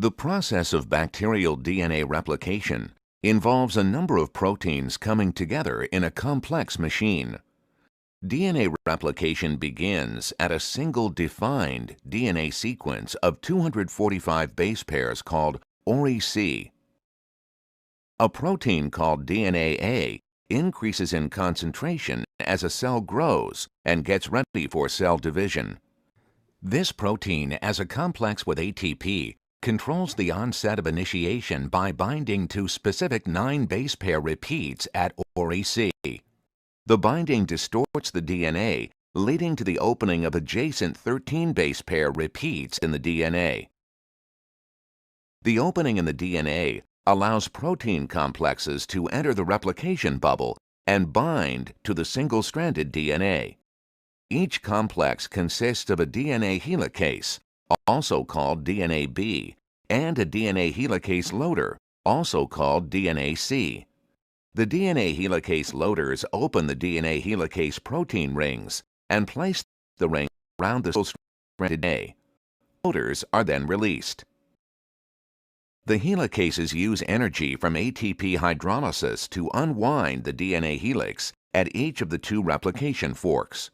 The process of bacterial DNA replication involves a number of proteins coming together in a complex machine. DNA replication begins at a single defined DNA sequence of 245 base pairs called ORI-C. A protein called DNA-A increases in concentration as a cell grows and gets ready for cell division. This protein, as a complex with ATP, controls the onset of initiation by binding to specific 9 base pair repeats at ORI-C. The binding distorts the DNA, leading to the opening of adjacent 13 base pair repeats in the DNA. The opening in the DNA allows protein complexes to enter the replication bubble and bind to the single-stranded DNA. Each complex consists of a DNA helicase, also called DNA-B, and a DNA helicase loader, also called DNA-C. The DNA helicase loaders open the DNA helicase protein rings and place the ring around the single-stranded DNA. Loaders are then released. The helicases use energy from ATP hydrolysis to unwind the DNA helix at each of the 2 replication forks.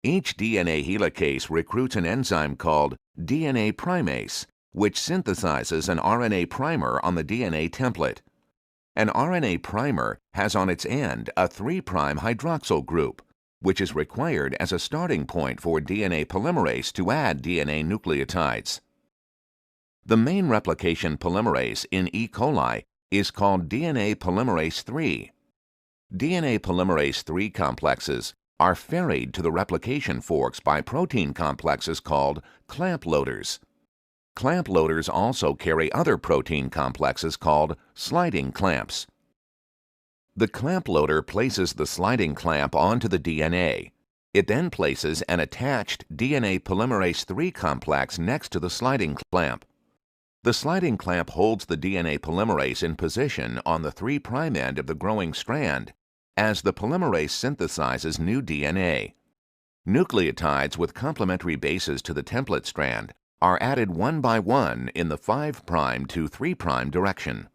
Each DNA helicase recruits an enzyme called DNA primase, which synthesizes an RNA primer on the DNA template. An RNA primer has on its end a 3' hydroxyl group, which is required as a starting point for DNA polymerase to add DNA nucleotides. The main replication polymerase in E. coli is called DNA polymerase III. DNA polymerase III complexes are ferried to the replication forks by protein complexes called clamp loaders. Clamp loaders also carry other protein complexes called sliding clamps. The clamp loader places the sliding clamp onto the DNA. It then places an attached DNA polymerase III complex next to the sliding clamp. The sliding clamp holds the DNA polymerase in position on the 3' end of the growing strand as the polymerase synthesizes new DNA. Nucleotides with complementary bases to the template strand are added one by one in the 5' to 3' direction.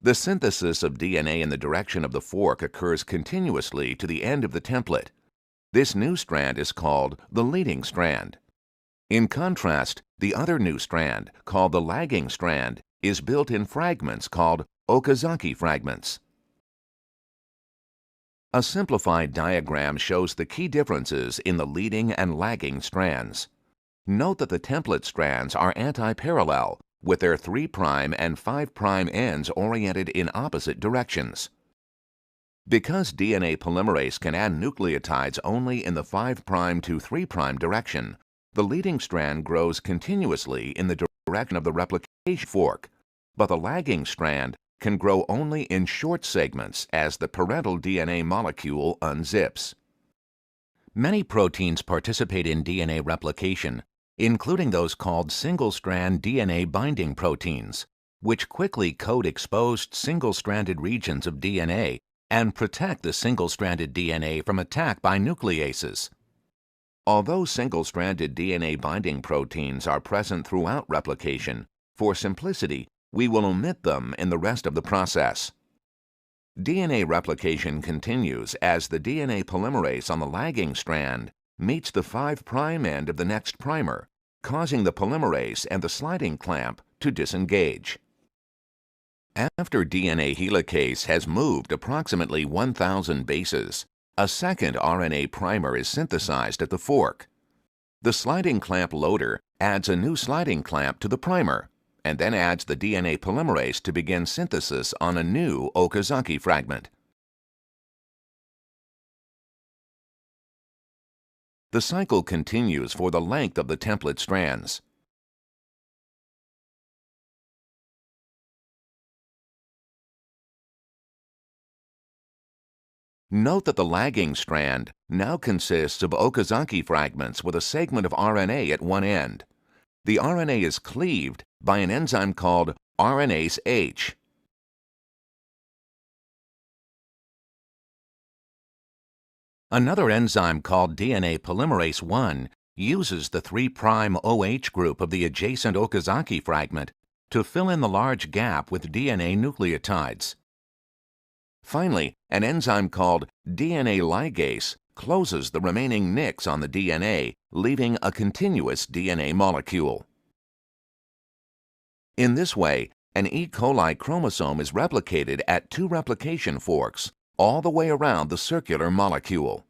The synthesis of DNA in the direction of the fork occurs continuously to the end of the template. This new strand is called the leading strand. In contrast, the other new strand, called the lagging strand, is built in fragments called Okazaki fragments. A simplified diagram shows the key differences in the leading and lagging strands. Note that the template strands are anti-parallel, with their 3' and 5' ends oriented in opposite directions. Because DNA polymerase can add nucleotides only in the 5' to 3' direction, the leading strand grows continuously in the direction of the replication fork, but the lagging strand can grow only in short segments as the parental DNA molecule unzips. Many proteins participate in DNA replication, including those called single-strand DNA binding proteins, which quickly coat exposed single-stranded regions of DNA and protect the single-stranded DNA from attack by nucleases. Although single-stranded DNA binding proteins are present throughout replication, for simplicity, we will omit them in the rest of the process. DNA replication continues as the DNA polymerase on the lagging strand meets the 5' end of the next primer, causing the polymerase and the sliding clamp to disengage. After DNA helicase has moved approximately 1,000 bases, a second RNA primer is synthesized at the fork. The sliding clamp loader adds a new sliding clamp to the primer, and then adds the DNA polymerase to begin synthesis on a new Okazaki fragment. The cycle continues for the length of the template strands. Note that the lagging strand now consists of Okazaki fragments with a segment of RNA at one end. The RNA is cleaved by an enzyme called RNase H. Another enzyme called DNA polymerase I uses the 3' OH group of the adjacent Okazaki fragment to fill in the large gap with DNA nucleotides. Finally, an enzyme called DNA ligase closes the remaining nicks on the DNA, leaving a continuous DNA molecule. In this way, an E. coli chromosome is replicated at 2 replication forks, all the way around the circular molecule.